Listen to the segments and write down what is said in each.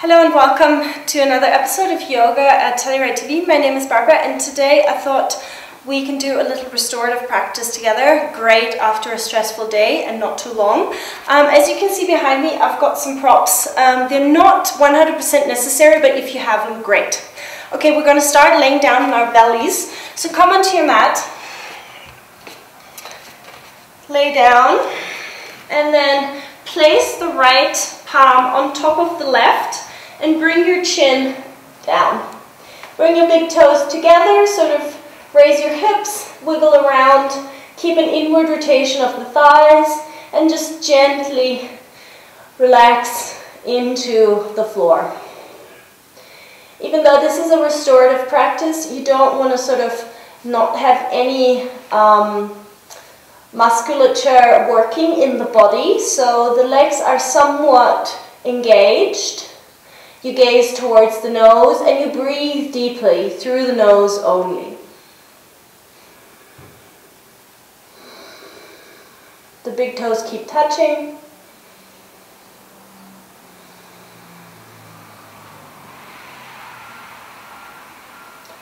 Hello and welcome to another episode of Yoga at Restorative. My name is Barbara and today I thought we can do a little restorative practice together. Great after a stressful day and not too long. As you can see behind me, I've got some props. They're not 100% necessary, but if you have them, great. Okay, we're going to start laying down on our bellies. So come onto your mat, lay down, and then place the right palm on top of the left and bring your chin down. Bring your big toes together, sort of raise your hips, wiggle around, keep an inward rotation of the thighs, and just gently relax into the floor. Even though this is a restorative practice, you don't want to sort of not have any musculature working in the body, so the legs are somewhat engaged. You gaze towards the nose and you breathe deeply through the nose only. The big toes keep touching.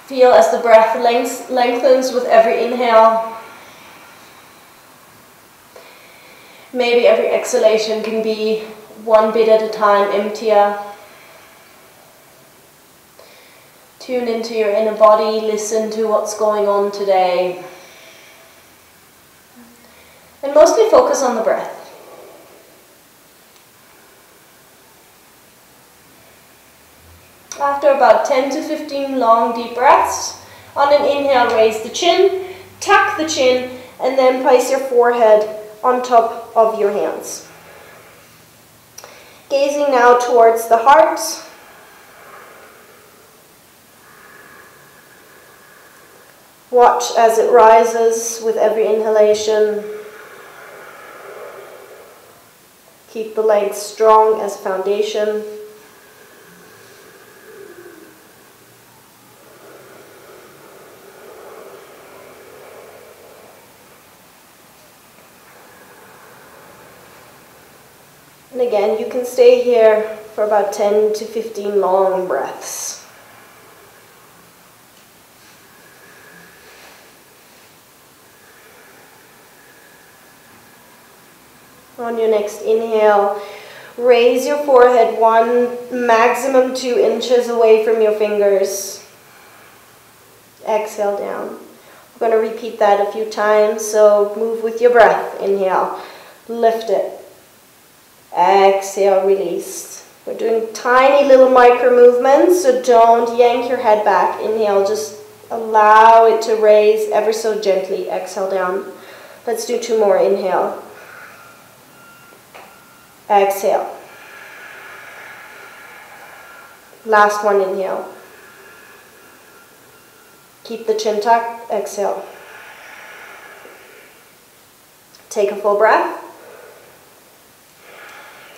Feel as the breath lengthens with every inhale. Maybe every exhalation can be one bit at a time emptier. Tune into your inner body, listen to what's going on today. And mostly focus on the breath. After about 10 to 15 long deep breaths, on an inhale raise the chin, tuck the chin, and then place your forehead on top of your hands. Gazing now towards the heart. Watch as it rises with every inhalation. Keep the legs strong as foundation. And again, you can stay here for about 10 to 15 long breaths. On your next inhale, raise your forehead 1, maximum 2 inches away from your fingers. Exhale down. We're going to repeat that a few times, so move with your breath. Inhale, lift it. Exhale, release. We're doing tiny little micro movements, so don't yank your head back. Inhale, just allow it to raise ever so gently. Exhale down. Let's do 2 more. Inhale. Exhale. Last one, inhale. Keep the chin tucked. Exhale. Take a full breath.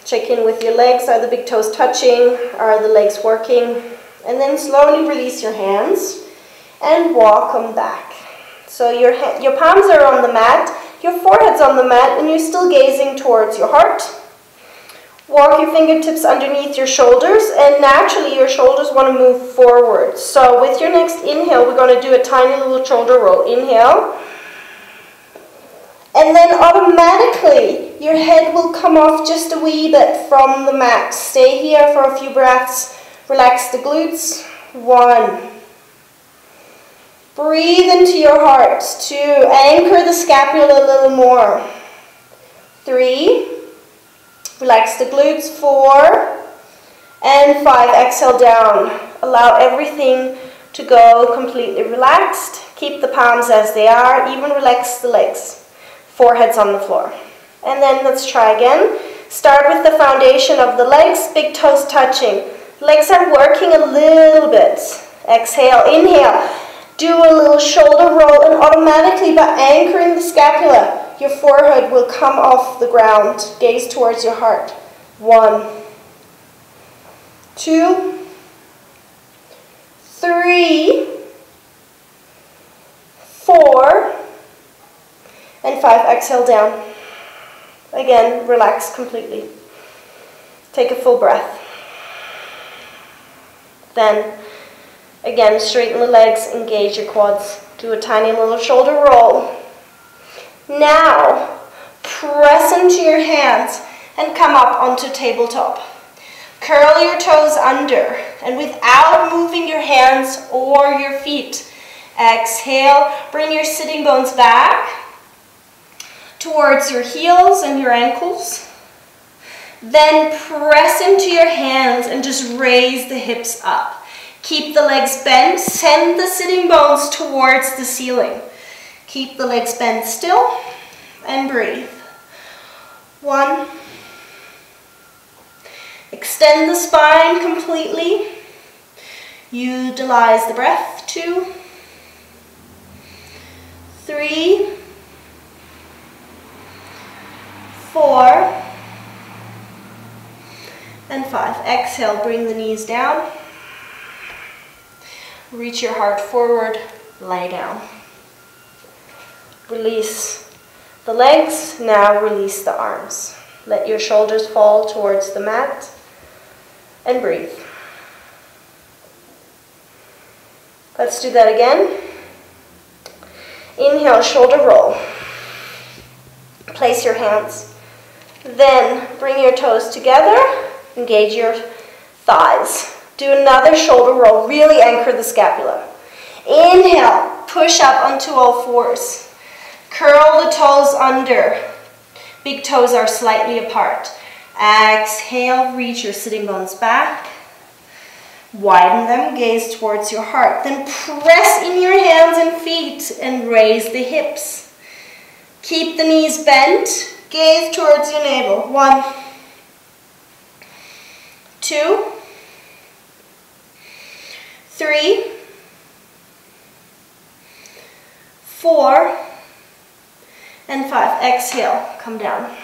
Check in with your legs. Are the big toes touching? Are the legs working? And then slowly release your hands and walk them back. So your palms are on the mat, your forehead's on the mat, and you're still gazing towards your heart. Walk your fingertips underneath your shoulders, and naturally your shoulders want to move forward. So with your next inhale, we're going to do a tiny little shoulder roll. Inhale. And then automatically your head will come off just a wee bit from the mat. Stay here for a few breaths. Relax the glutes. 1. Breathe into your heart. 2. Anchor the scapula a little more. 3. Relax the glutes. 4 and 5. Exhale down. Allow everything to go completely relaxed. Keep the palms as they are. Even relax the legs. Forehead's on the floor. And then let's try again. Start with the foundation of the legs. Big toes touching. Legs are working a little bit. Exhale. Inhale. Do a little shoulder roll, and automatically by anchoring the scapula, your forehead will come off the ground. Gaze towards your heart. 1, 2, 3, 4, and 5. Exhale down. Again, relax completely. Take a full breath. Then, again, straighten the legs, engage your quads. Do a tiny little shoulder roll. Now, press into your hands and come up onto tabletop. Curl your toes under, and without moving your hands or your feet, exhale, bring your sitting bones back towards your heels and your ankles. Then press into your hands and just raise the hips up. Keep the legs bent, send the sitting bones towards the ceiling. Keep the legs bent still and breathe. 1. Extend the spine completely. Utilize the breath. 2. 3. 4. And 5. Exhale, bring the knees down. Reach your heart forward, lie down. Release the legs, now release the arms. Let your shoulders fall towards the mat and breathe. Let's do that again. Inhale, shoulder roll. Place your hands. Then bring your toes together, engage your thighs. Do another shoulder roll, really anchor the scapula. Inhale, push up onto all fours. Curl the toes under. Big toes are slightly apart. Exhale, reach your sitting bones back. Widen them, gaze towards your heart. Then press in your hands and feet and raise the hips. Keep the knees bent, gaze towards your navel. 1, 2, 3, 4, and 5. Exhale, come down.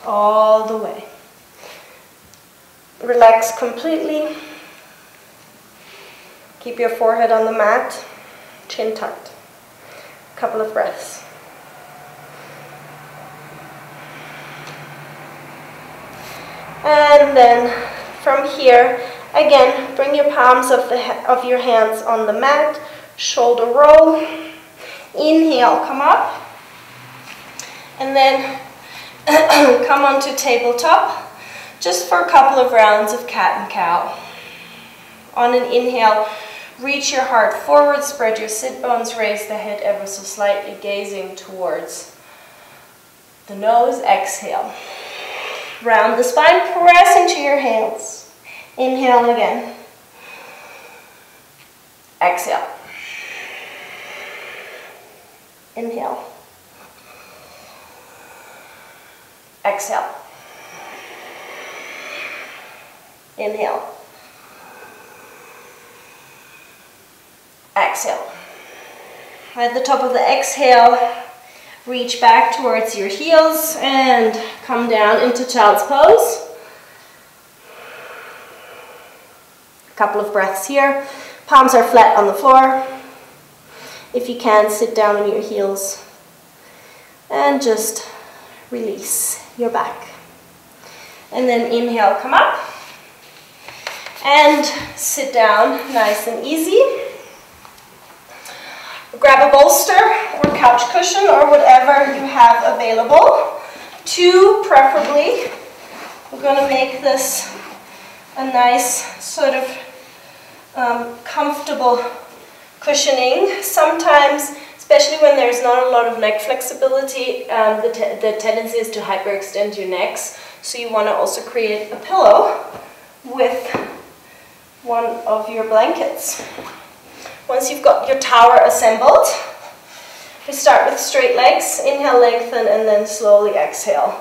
All the way. Relax completely. Keep your forehead on the mat, chin tucked. A couple of breaths. And then from here, again, bring your palms of your hands on the mat, shoulder roll. Inhale, come up. And then come onto tabletop, just for a couple of rounds of cat and cow. On an inhale, reach your heart forward, spread your sit bones, raise the head ever so slightly, gazing towards the nose. Exhale. Round the spine, press into your hands. Inhale again. Exhale. Inhale. Exhale. Inhale. Exhale. At the top of the exhale, reach back towards your heels and come down into child's pose. A couple of breaths here. Palms are flat on the floor. If you can, sit down on your heels and just release your back. And then inhale, come up and sit down nice and easy. Grab a bolster or couch cushion or whatever you have available. 2 preferably. We're going to make this a nice sort of comfortable cushioning. Sometimes, especially when there's not a lot of neck flexibility, the tendency is to hyperextend your necks. So you want to also create a pillow with one of your blankets. Once you've got your tower assembled, we start with straight legs. Inhale, lengthen, and then slowly exhale.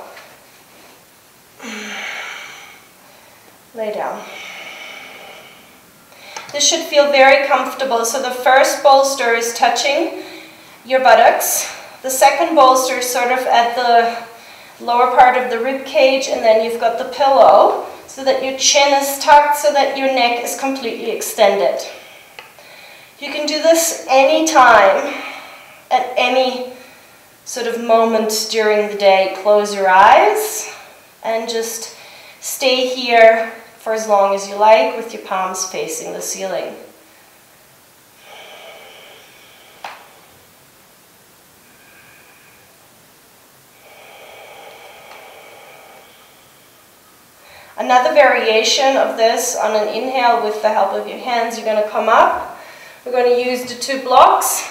Lay down. This should feel very comfortable. So the first bolster is touching your buttocks. The second bolster is sort of at the lower part of the rib cage, and then you've got the pillow so that your chin is tucked, so that your neck is completely extended. You can do this anytime, at any sort of moment during the day. Close your eyes and just stay here for as long as you like with your palms facing the ceiling. Another variation of this on an inhale with the help of your hands, you're going to come up. We're going to use the 2 blocks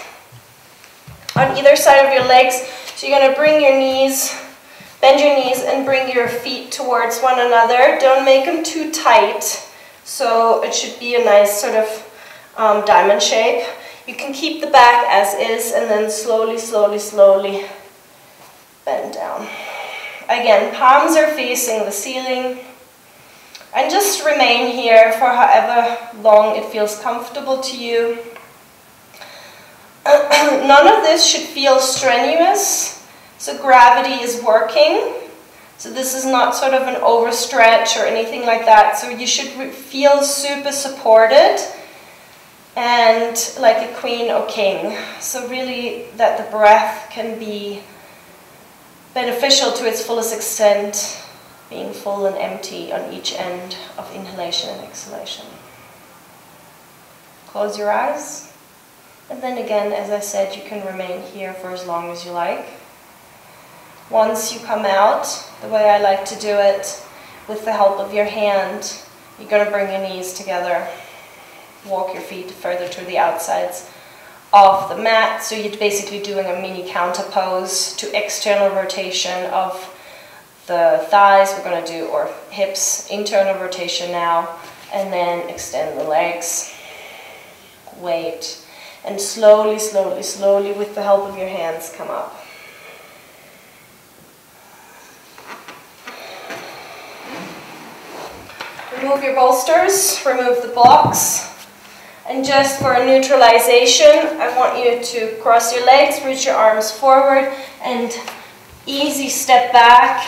on either side of your legs. So you're going to bring your knees, bend your knees and bring your feet towards one another. Don't make them too tight. So it should be a nice sort of diamond shape. You can keep the back as is and then slowly, slowly, slowly bend down. Again, palms are facing the ceiling. And just remain here for however long it feels comfortable to you. None of this should feel strenuous, so gravity is working. So this is not sort of an overstretch or anything like that. So you should feel super supported and like a queen or king. So really that the breath can be beneficial to its fullest extent, being full and empty on each end of inhalation and exhalation. Close your eyes. And then again, as I said, you can remain here for as long as you like. Once you come out, the way I like to do it, with the help of your hand, you're going to bring your knees together. Walk your feet further to the outsides of the mat. So you're basically doing a mini counter pose to external rotation of the thighs. We're going to do, or hips, internal rotation now, and then extend the legs. Wait. And slowly, slowly, slowly, with the help of your hands, come up. Remove your bolsters, remove the blocks. And just for a neutralization, I want you to cross your legs, reach your arms forward, and easy step back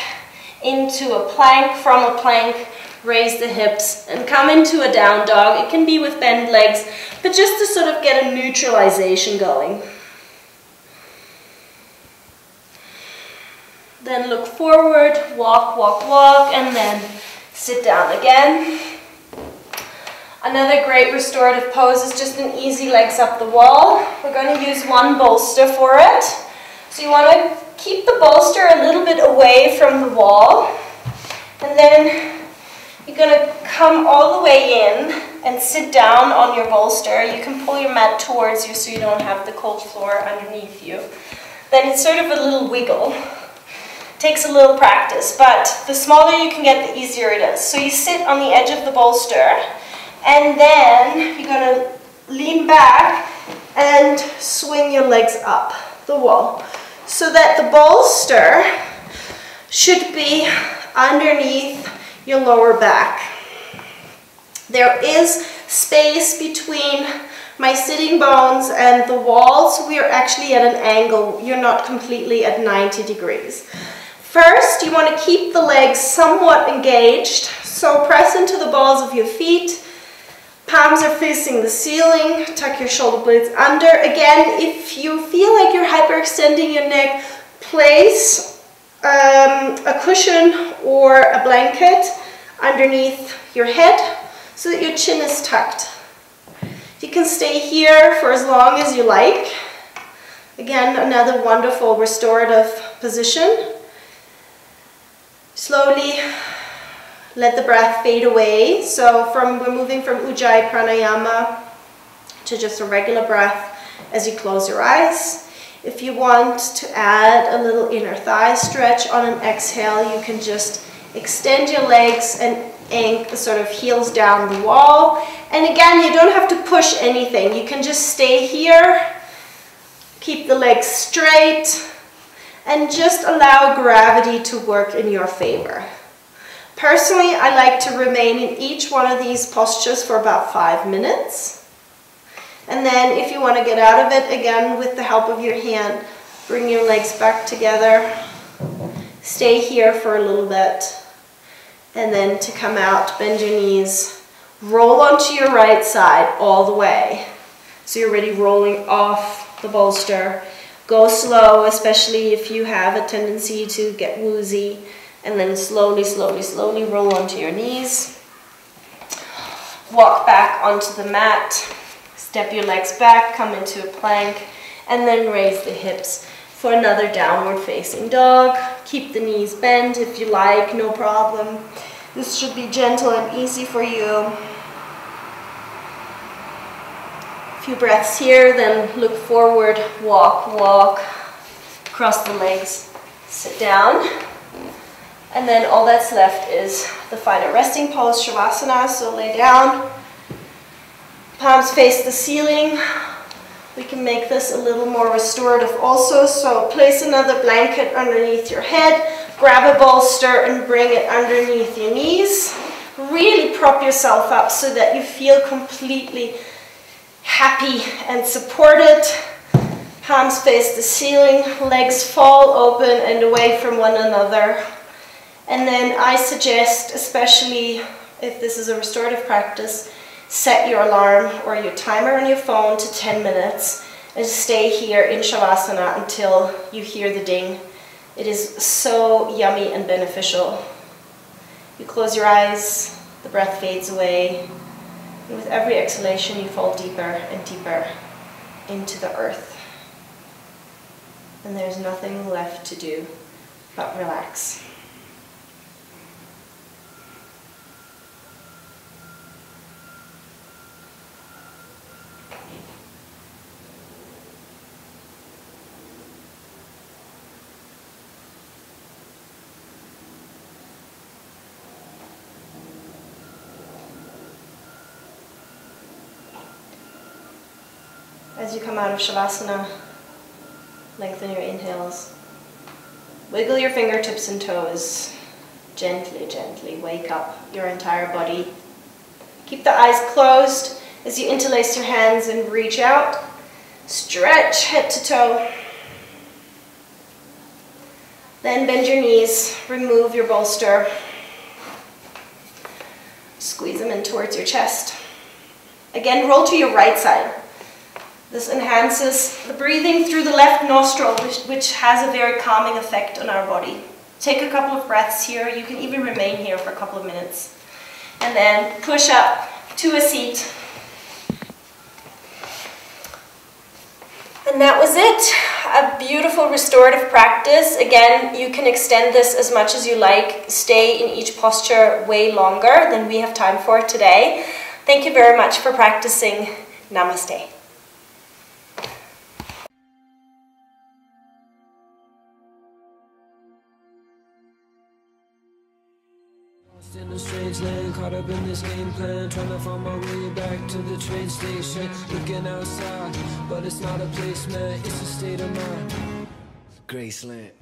into a plank. From a plank, raise the hips and come into a down dog. It can be with bent legs, but just to sort of get a neutralization going. Then look forward, walk, walk, walk, and then sit down again. Another great restorative pose is just an easy legs up the wall. We're going to use one bolster for it. So you want to keep the bolster a little bit away from the wall, and then you're going to come all the way in and sit down on your bolster. You can pull your mat towards you so you don't have the cold floor underneath you. Then it's sort of a little wiggle. Takes a little practice, but the smaller you can get, the easier it is. So you sit on the edge of the bolster, and then you're going to lean back and swing your legs up the wall, so that the bolster should be underneath your lower back. There is space between my sitting bones and the wall, so we are actually at an angle. You're not completely at 90 degrees. First, you want to keep the legs somewhat engaged, so press into the balls of your feet. Palms are facing the ceiling. Tuck your shoulder blades under. Again, if you feel like you're hyperextending your neck, place a cushion or a blanket underneath your head so that your chin is tucked. You can stay here for as long as you like. Again, another wonderful restorative position. Slowly let the breath fade away. So we're moving from Ujjayi Pranayama to just a regular breath as you close your eyes. If you want to add a little inner thigh stretch on an exhale, you can just extend your legs and sort of heels down the wall. And again, you don't have to push anything. You can just stay here, keep the legs straight, and just allow gravity to work in your favor. Personally, I like to remain in each one of these postures for about 5 minutes. And then if you want to get out of it, again, with the help of your hand, bring your legs back together. Stay here for a little bit. And then to come out, bend your knees. Roll onto your right side all the way. So you're already rolling off the bolster. Go slow, especially if you have a tendency to get woozy. And then slowly, slowly, slowly roll onto your knees. Walk back onto the mat, step your legs back, come into a plank, and then raise the hips for another downward facing dog. Keep the knees bent if you like, no problem. This should be gentle and easy for you. A few breaths here, then look forward, walk, walk, cross the legs, sit down. And then all that's left is the final resting pose, Shavasana. So lay down, palms face the ceiling. We can make this a little more restorative also. So place another blanket underneath your head, grab a bolster and bring it underneath your knees. Really prop yourself up so that you feel completely happy and supported. Palms face the ceiling, legs fall open and away from one another. And then I suggest, especially if this is a restorative practice, set your alarm or your timer on your phone to 10 minutes and stay here in Shavasana until you hear the ding. It is so yummy and beneficial. You close your eyes, the breath fades away, and with every exhalation you fall deeper and deeper into the earth. And there's nothing left to do but relax. As you come out of Shavasana, lengthen your inhales. Wiggle your fingertips and toes. Gently, gently wake up your entire body. Keep the eyes closed as you interlace your hands and reach out. Stretch head to toe. Then bend your knees, remove your bolster. Squeeze them in towards your chest. Again, roll to your right side. This enhances the breathing through the left nostril, which has a very calming effect on our body. Take a couple of breaths here. You can even remain here for a couple of minutes. And then push up to a seat. And that was it. A beautiful restorative practice. Again, you can extend this as much as you like. Stay in each posture way longer than we have time for today. Thank you very much for practicing. Namaste. In a strange land, caught up in this game plan, trying to find my way back to the train station. Looking outside, but it's not a place, man, it's a state of mind. Graceland.